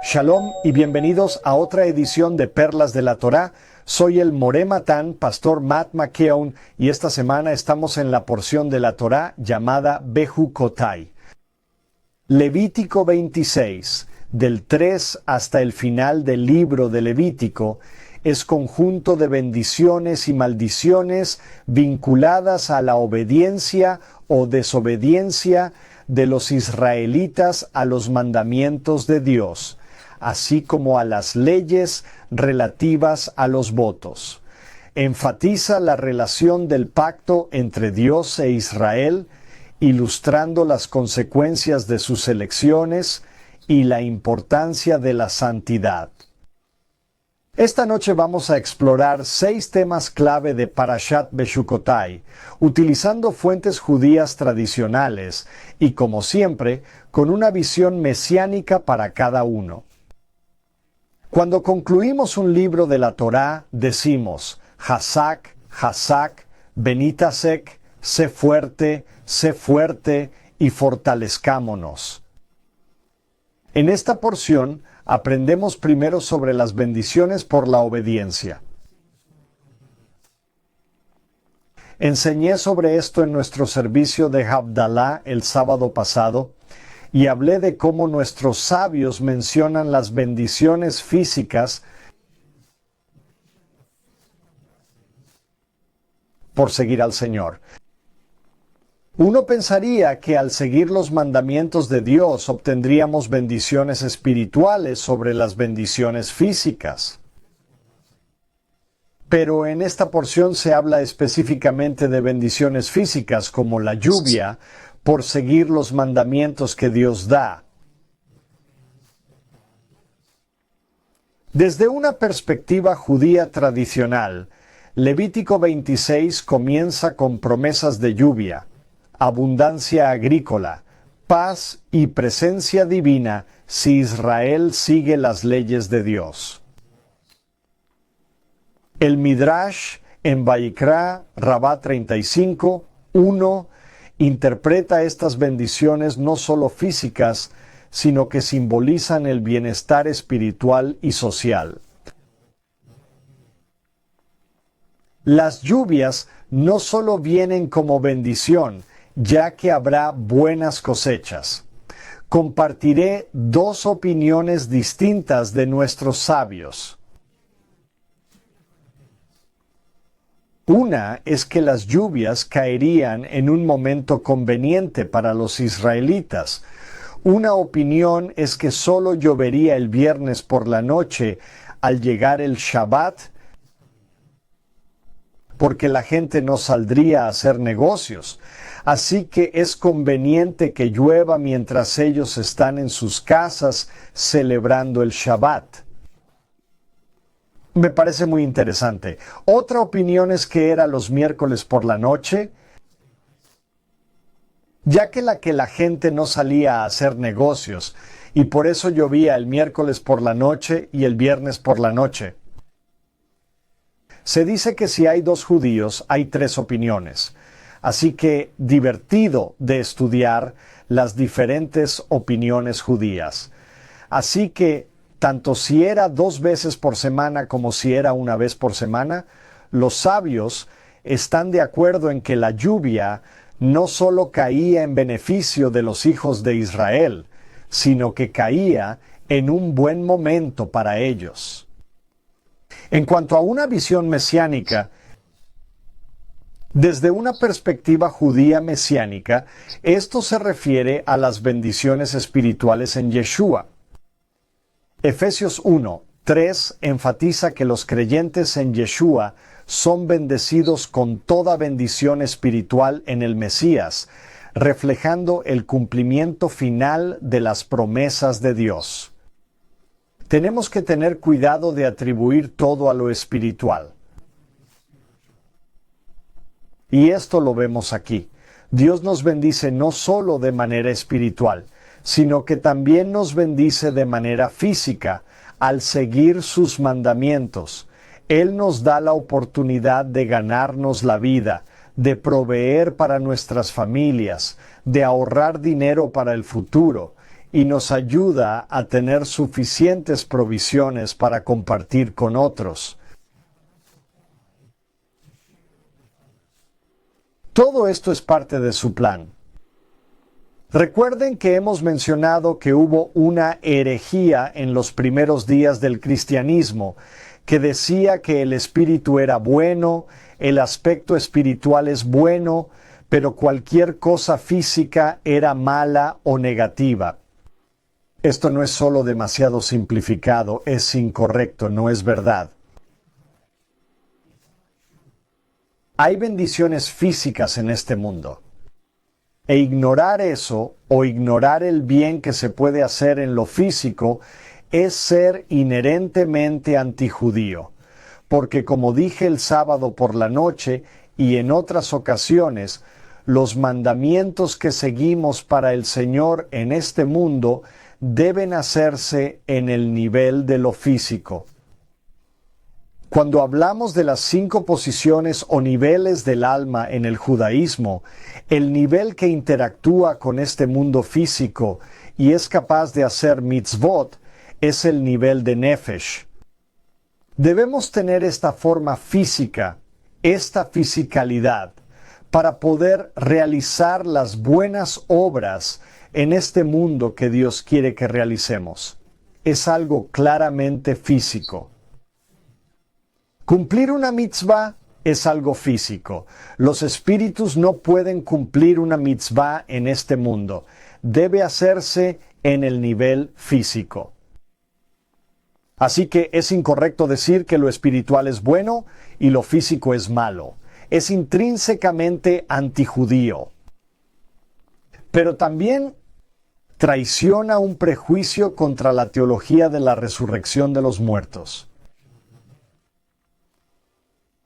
Shalom y bienvenidos a otra edición de Perlas de la Torá. Soy el Moré Matán, pastor Matt McKeown, y esta semana estamos en la porción de la Torá llamada Bejucotai. Levítico 26, del 3 hasta el final del libro de Levítico, es conjunto de bendiciones y maldiciones vinculadas a la obediencia o desobediencia de los israelitas a los mandamientos de Dios, así como a las leyes relativas a los votos. Enfatiza la relación del pacto entre Dios e Israel, ilustrando las consecuencias de sus elecciones y la importancia de la santidad. Esta noche vamos a explorar 6 temas clave de Parashat Bejucotai, utilizando fuentes judías tradicionales y, como siempre, con una visión mesiánica para cada uno. Cuando concluimos un libro de la Torá, decimos, Hazak, Hazak, Benitasek, sé fuerte y fortalezcámonos. En esta porción, aprendemos primero sobre las bendiciones por la obediencia. Enseñé sobre esto en nuestro servicio de Havdalah el sábado pasado y hablé de cómo nuestros sabios mencionan las bendiciones físicas por seguir al Señor. Uno pensaría que al seguir los mandamientos de Dios obtendríamos bendiciones espirituales sobre las bendiciones físicas. Pero en esta porción se habla específicamente de bendiciones físicas como la lluvia por seguir los mandamientos que Dios da. Desde una perspectiva judía tradicional, Levítico 26 comienza con promesas de lluvia, abundancia agrícola, paz y presencia divina si Israel sigue las leyes de Dios. El Midrash en Vayikra, Rabá 35, 1, interpreta estas bendiciones no solo físicas, sino que simbolizan el bienestar espiritual y social. Las lluvias no solo vienen como bendición, ya que habrá buenas cosechas. Compartiré 2 opiniones distintas de nuestros sabios. Una es que las lluvias caerían en un momento conveniente para los israelitas. Una opinión es que solo llovería el viernes por la noche al llegar el Shabbat, porque la gente no saldría a hacer negocios. Así que es conveniente que llueva mientras ellos están en sus casas celebrando el Shabbat. Me parece muy interesante. Otra opinión es que era los miércoles por la noche, ya que la gente no salía a hacer negocios, y por eso llovía el miércoles por la noche y el viernes por la noche. Se dice que si hay 2 judíos, hay 3 opiniones. Así que divertido de estudiar las diferentes opiniones judías. Así que, tanto si era 2 veces por semana como si era 1 vez por semana, los sabios están de acuerdo en que la lluvia no solo caía en beneficio de los hijos de Israel, sino que caía en un buen momento para ellos. En cuanto a una visión mesiánica, desde una perspectiva judía mesiánica, esto se refiere a las bendiciones espirituales en Yeshua. Efesios 1, 3 enfatiza que los creyentes en Yeshua son bendecidos con toda bendición espiritual en el Mesías, reflejando el cumplimiento final de las promesas de Dios. Tenemos que tener cuidado de atribuir todo a lo espiritual. Y esto lo vemos aquí. Dios nos bendice no solo de manera espiritual, sino que también nos bendice de manera física al seguir sus mandamientos. Él nos da la oportunidad de ganarnos la vida, de proveer para nuestras familias, de ahorrar dinero para el futuro y nos ayuda a tener suficientes provisiones para compartir con otros. Todo esto es parte de su plan. Recuerden que hemos mencionado que hubo una herejía en los primeros días del cristianismo, que decía que el espíritu era bueno, el aspecto espiritual es bueno, pero cualquier cosa física era mala o negativa. Esto no es solo demasiado simplificado, es incorrecto, no es verdad. Hay bendiciones físicas en este mundo. E ignorar eso, o ignorar el bien que se puede hacer en lo físico, es ser inherentemente antijudío. Porque como dije el sábado por la noche y en otras ocasiones, los mandamientos que seguimos para el Señor en este mundo deben hacerse en el nivel de lo físico. Cuando hablamos de las 5 posiciones o niveles del alma en el judaísmo, el nivel que interactúa con este mundo físico y es capaz de hacer mitzvot es el nivel de nefesh. Debemos tener esta forma física, esta fisicalidad, para poder realizar las buenas obras en este mundo que Dios quiere que realicemos. Es algo claramente físico. Cumplir una mitzvah es algo físico. Los espíritus no pueden cumplir una mitzvah en este mundo. Debe hacerse en el nivel físico. Así que es incorrecto decir que lo espiritual es bueno y lo físico es malo. Es intrínsecamente antijudío. Pero también traiciona un prejuicio contra la teología de la resurrección de los muertos.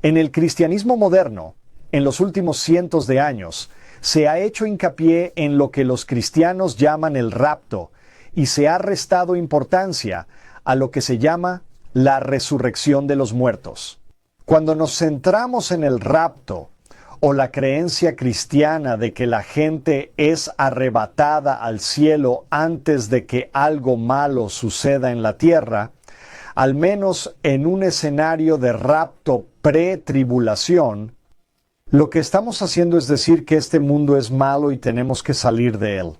En el cristianismo moderno, en los últimos cientos de años, se ha hecho hincapié en lo que los cristianos llaman el rapto y se ha restado importancia a lo que se llama la resurrección de los muertos. Cuando nos centramos en el rapto o la creencia cristiana de que la gente es arrebatada al cielo antes de que algo malo suceda en la tierra, al menos en un escenario de rapto pre-tribulación, lo que estamos haciendo es decir que este mundo es malo y tenemos que salir de él.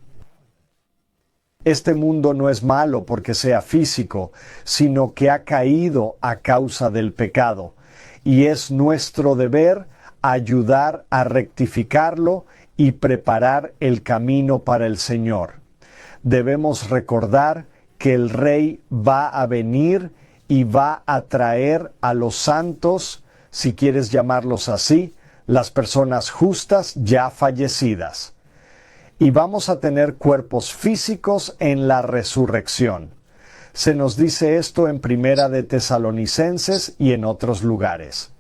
Este mundo no es malo porque sea físico, sino que ha caído a causa del pecado, y es nuestro deber ayudar a rectificarlo y preparar el camino para el Señor. Debemos recordar que el Rey va a venir y va a traer a los santos, si quieres llamarlos así, las personas justas ya fallecidas. Y vamos a tener cuerpos físicos en la resurrección. Se nos dice esto en Primera de Tesalonicenses y en otros lugares.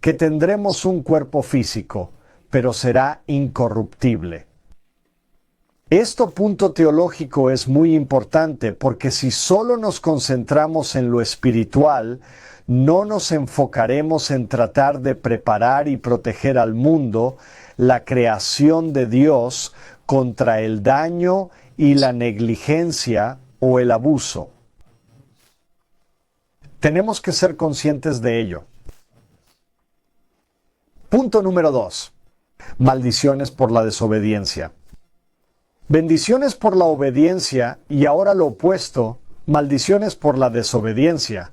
Que tendremos un cuerpo físico, pero será incorruptible. Este punto teológico es muy importante porque si solo nos concentramos en lo espiritual, no nos enfocaremos en tratar de preparar y proteger al mundo, la creación de Dios, contra el daño y la negligencia o el abuso. Tenemos que ser conscientes de ello. Punto número 2. Maldiciones por la desobediencia. Bendiciones por la obediencia y ahora lo opuesto, maldiciones por la desobediencia.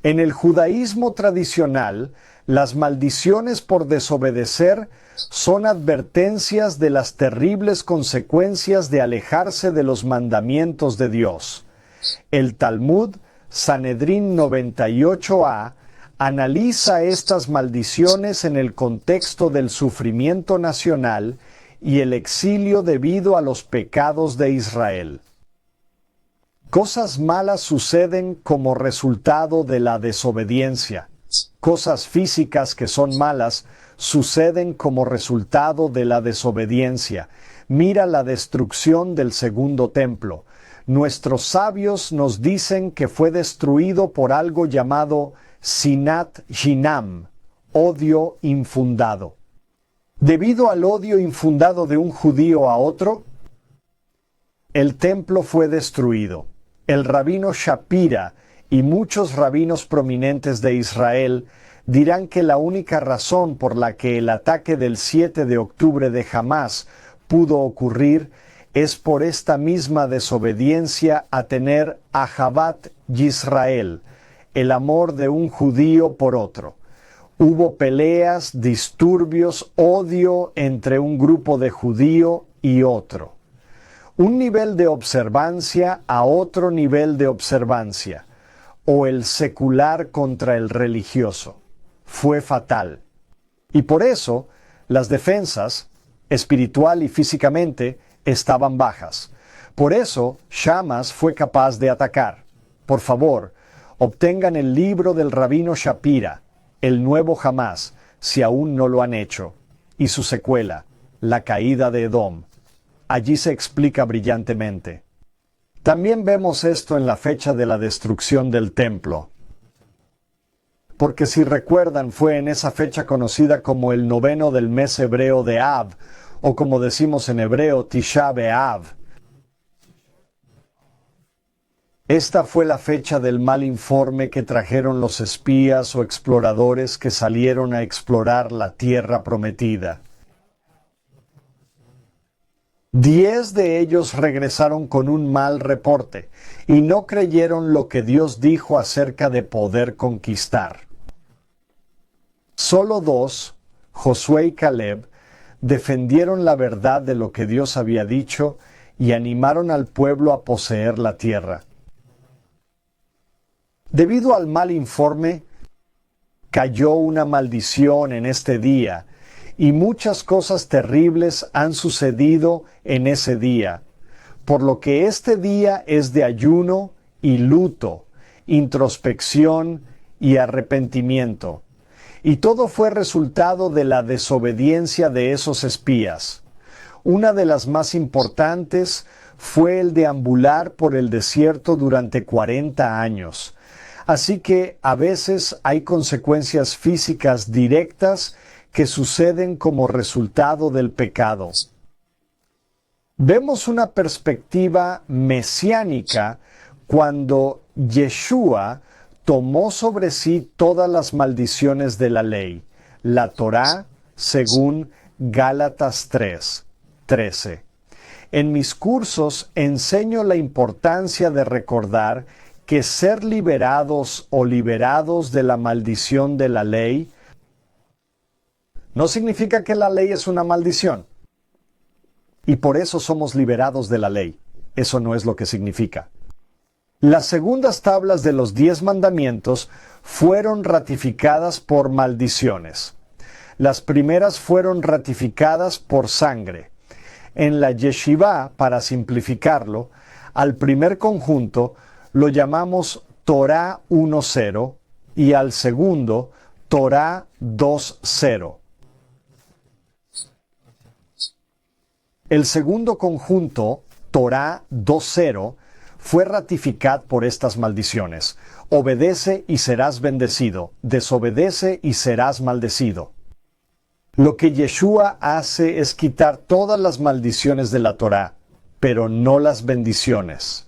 En el judaísmo tradicional, las maldiciones por desobedecer son advertencias de las terribles consecuencias de alejarse de los mandamientos de Dios. El Talmud, Sanedrín 98a, analiza estas maldiciones en el contexto del sufrimiento nacional y el exilio debido a los pecados de Israel. Cosas malas suceden como resultado de la desobediencia. Cosas físicas que son malas suceden como resultado de la desobediencia. Mira la destrucción del segundo templo. Nuestros sabios nos dicen que fue destruido por algo llamado Sinat Shinam, odio infundado. Debido al odio infundado de un judío a otro, el templo fue destruido. El rabino Shapira y muchos rabinos prominentes de Israel dirán que la única razón por la que el ataque del 7 de octubre de Hamás pudo ocurrir es por esta misma desobediencia a tener Ahavat Yisrael, el amor de un judío por otro. Hubo peleas, disturbios, odio entre un grupo de judío y otro. Un nivel de observancia a otro nivel de observancia, o el secular contra el religioso. Fue fatal. Y por eso, las defensas, espiritual y físicamente, estaban bajas. Por eso, Shamas fue capaz de atacar. Por favor, obtengan el libro del rabino Shapira, El Nuevo Hamás, si aún no lo han hecho, y su secuela, La Caída de Edom. Allí se explica brillantemente. También vemos esto en la fecha de la destrucción del templo. Porque si recuerdan, fue en esa fecha conocida como el 9º del mes hebreo de Av, o como decimos en hebreo, Tisha B'Av. Esta fue la fecha del mal informe que trajeron los espías o exploradores que salieron a explorar la tierra prometida. 10 de ellos regresaron con un mal reporte y no creyeron lo que Dios dijo acerca de poder conquistar. Solo 2, Josué y Caleb, defendieron la verdad de lo que Dios había dicho y animaron al pueblo a poseer la tierra. Debido al mal informe, cayó una maldición en este día, y muchas cosas terribles han sucedido en ese día, por lo que este día es de ayuno y luto, introspección y arrepentimiento. Y todo fue resultado de la desobediencia de esos espías. Una de las más importantes fue el deambular por el desierto durante 40 años. Así que a veces hay consecuencias físicas directas que suceden como resultado del pecado. Vemos una perspectiva mesiánica cuando Yeshua tomó sobre sí todas las maldiciones de la ley, la Torá, según Gálatas 3:13. En mis cursos enseño la importancia de recordar que ser liberados o liberados de la maldición de la ley no significa que la ley es una maldición. Y por eso somos liberados de la ley. Eso no es lo que significa. Las segundas tablas de los 10 mandamientos fueron ratificadas por maldiciones. Las primeras fueron ratificadas por sangre. En la yeshivá, para simplificarlo, al primer conjunto lo llamamos Torá 1.0 y al segundo Torá 2.0. El segundo conjunto, Torá 2.0, fue ratificado por estas maldiciones. Obedece y serás bendecido, desobedece y serás maldecido. Lo que Yeshua hace es quitar todas las maldiciones de la Torá, pero no las bendiciones.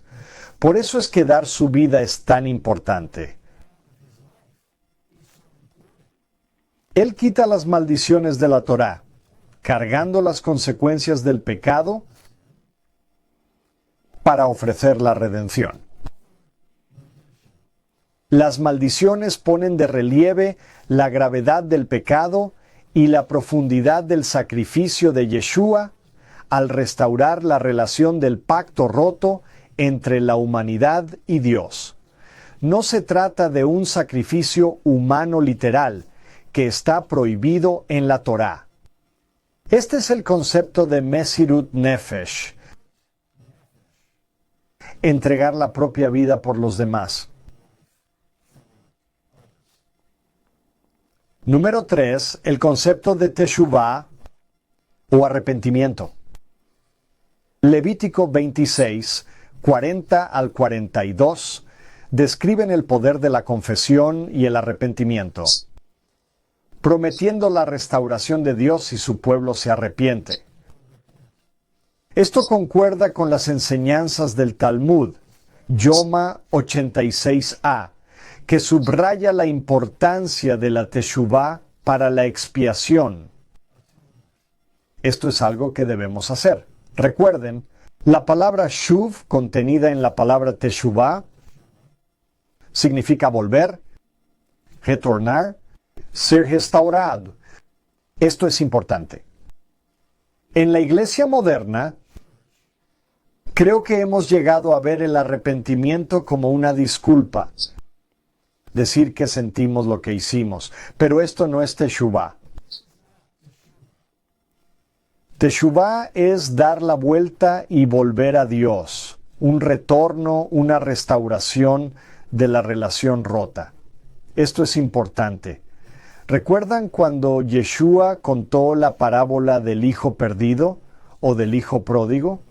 Por eso es que dar su vida es tan importante. Él quita las maldiciones de la Torá, cargando las consecuencias del pecado para ofrecer la redención. Las maldiciones ponen de relieve la gravedad del pecado y la profundidad del sacrificio de Yeshua al restaurar la relación del pacto roto entre la humanidad y Dios. No se trata de un sacrificio humano literal que está prohibido en la Torá. Este es el concepto de Mesirut Nefesh, entregar la propia vida por los demás. Número 3, el concepto de Teshuvah o arrepentimiento. Levítico 26, 40 al 42 describen el poder de la confesión y el arrepentimiento, prometiendo la restauración de Dios si su pueblo se arrepiente. Esto concuerda con las enseñanzas del Talmud, Yoma 86a, que subraya la importancia de la teshuvá para la expiación. Esto es algo que debemos hacer. Recuerden, la palabra shuv, contenida en la palabra teshuvá, significa volver, retornar, ser restaurado. Esto es importante. En la iglesia moderna, creo que hemos llegado a ver el arrepentimiento como una disculpa. Decir que sentimos lo que hicimos, pero esto no es teshuvá. Teshuvá es dar la vuelta y volver a Dios, un retorno, una restauración de la relación rota. Esto es importante. ¿Recuerdan cuando Yeshua contó la parábola del hijo perdido o del hijo pródigo?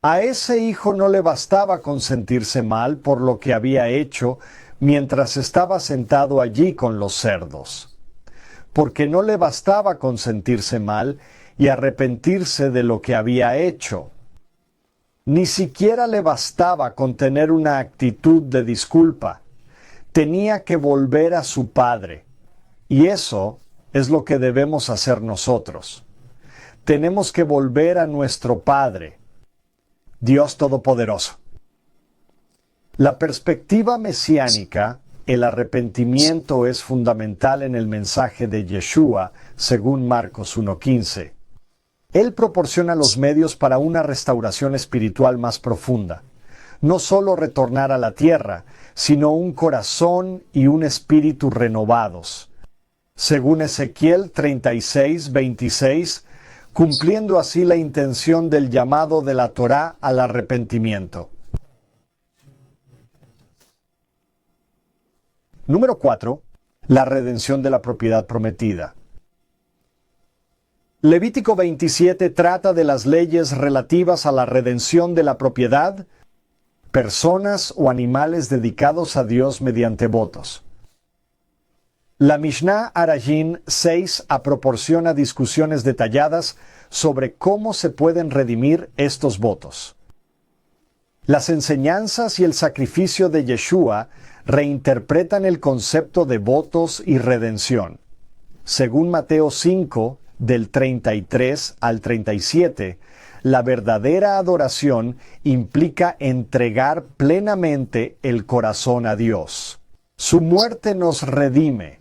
A ese hijo no le bastaba con sentirse mal por lo que había hecho mientras estaba sentado allí con los cerdos, porque no le bastaba con sentirse mal y arrepentirse de lo que había hecho. Ni siquiera le bastaba con tener una actitud de disculpa. Tenía que volver a su Padre. Y eso es lo que debemos hacer nosotros. Tenemos que volver a nuestro Padre, Dios Todopoderoso. La perspectiva mesiánica, el arrepentimiento es fundamental en el mensaje de Yeshua, según Marcos 1:15. Él proporciona los medios para una restauración espiritual más profunda. No solo retornar a la tierra, sino un corazón y un espíritu renovados. Según Ezequiel 36:26, cumpliendo así la intención del llamado de la Torá al arrepentimiento. Número 4. La redención de la propiedad prometida. Levítico 27 trata de las leyes relativas a la redención de la propiedad, personas o animales dedicados a Dios mediante votos. La Mishnah Arajin 6 proporciona discusiones detalladas sobre cómo se pueden redimir estos votos. Las enseñanzas y el sacrificio de Yeshua reinterpretan el concepto de votos y redención. Según Mateo 5, del 33 al 37, la verdadera adoración implica entregar plenamente el corazón a Dios. Su muerte nos redime,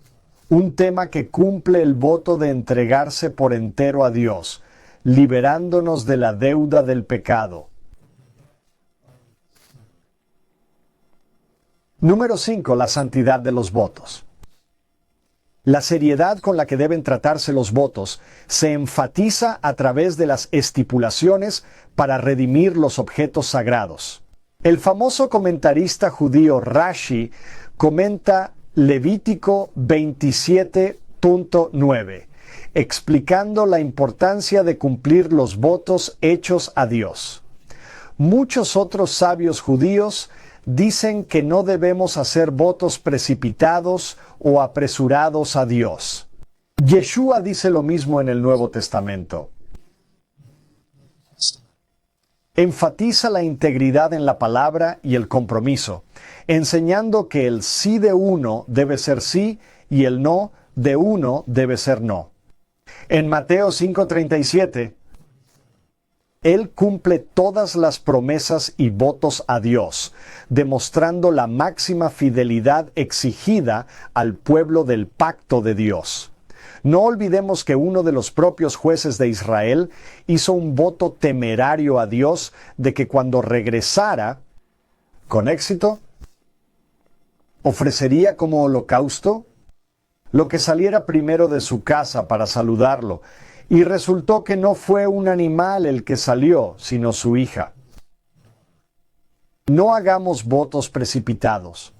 un tema que cumple el voto de entregarse por entero a Dios, liberándonos de la deuda del pecado. Número 5. La santidad de los votos. La seriedad con la que deben tratarse los votos se enfatiza a través de las estipulaciones para redimir los objetos sagrados. El famoso comentarista judío Rashi comenta Levítico 27.9, explicando la importancia de cumplir los votos hechos a Dios. Muchos otros sabios judíos dicen que no debemos hacer votos precipitados o apresurados a Dios. Yeshua dice lo mismo en el Nuevo Testamento. Enfatiza la integridad en la palabra y el compromiso, enseñando que el sí de uno debe ser sí y el no de uno debe ser no. En Mateo 5:37, Él cumple todas las promesas y votos a Dios, demostrando la máxima fidelidad exigida al pueblo del pacto de Dios. No olvidemos que uno de los propios jueces de Israel hizo un voto temerario a Dios de que cuando regresara, con éxito, ofrecería como holocausto lo que saliera primero de su casa para saludarlo, y resultó que no fue un animal el que salió, sino su hija. No hagamos votos precipitados.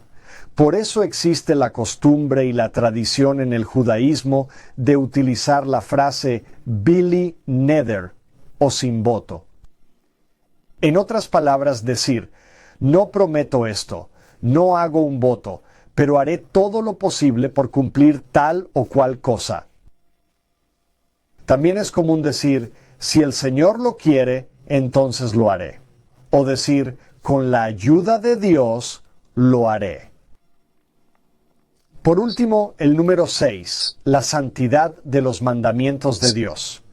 Por eso existe la costumbre y la tradición en el judaísmo de utilizar la frase Bili Neder, o sin voto. En otras palabras, decir, no prometo esto, no hago un voto, pero haré todo lo posible por cumplir tal o cual cosa. También es común decir, Si el Señor lo quiere, entonces lo haré. O decir, con la ayuda de Dios, lo haré. Por último, el número 6, la santidad de los mandamientos de Dios.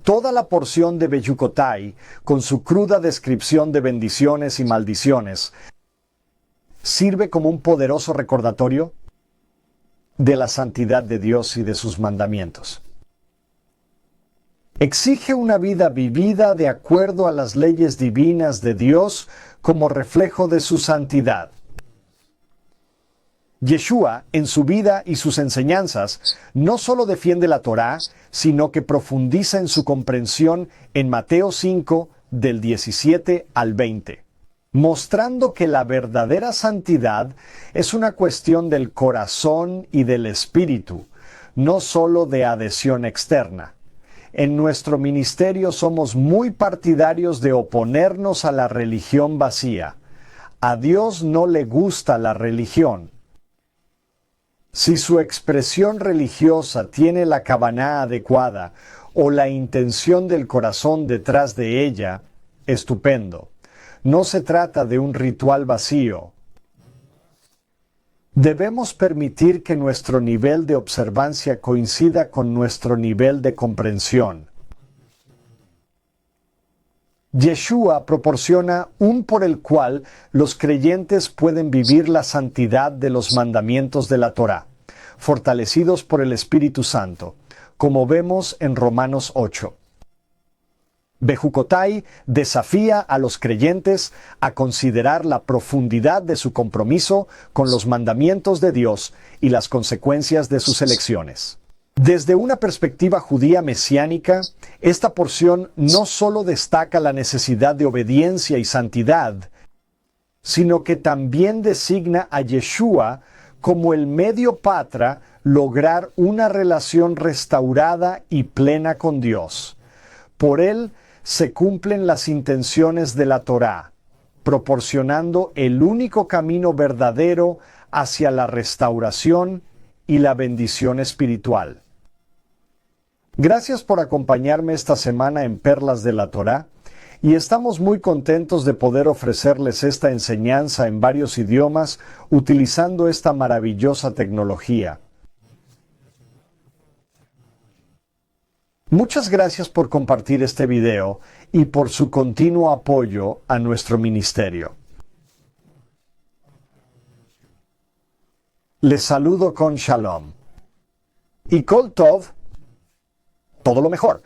Toda la porción de Beyukotai, con su cruda descripción de bendiciones y maldiciones, sirve como un poderoso recordatorio de la santidad de Dios y de sus mandamientos. Exige una vida vivida de acuerdo a las leyes divinas de Dios como reflejo de su santidad. Yeshua, en su vida y sus enseñanzas, no solo defiende la Torá, sino que profundiza en su comprensión en Mateo 5, del 17 al 20, mostrando que la verdadera santidad es una cuestión del corazón y del espíritu, no solo de adhesión externa. En nuestro ministerio somos muy partidarios de oponernos a la religión vacía. A Dios no le gusta la religión. Si su expresión religiosa tiene la kavaná adecuada o la intención del corazón detrás de ella, estupendo. No se trata de un ritual vacío. Debemos permitir que nuestro nivel de observancia coincida con nuestro nivel de comprensión. Yeshua proporciona un por el cual los creyentes pueden vivir la santidad de los mandamientos de la Torá, fortalecidos por el Espíritu Santo, como vemos en Romanos 8. Bejucotai desafía a los creyentes a considerar la profundidad de su compromiso con los mandamientos de Dios y las consecuencias de sus elecciones. Desde una perspectiva judía mesiánica, esta porción no solo destaca la necesidad de obediencia y santidad, sino que también designa a Yeshua como el medio para lograr una relación restaurada y plena con Dios. Por él se cumplen las intenciones de la Torá, proporcionando el único camino verdadero hacia la restauración y la bendición espiritual. Gracias por acompañarme esta semana en Perlas de la Torá, y estamos muy contentos de poder ofrecerles esta enseñanza en varios idiomas utilizando esta maravillosa tecnología. Muchas gracias por compartir este video y por su continuo apoyo a nuestro ministerio. Les saludo con Shalom. Y Kol Tov, todo lo mejor.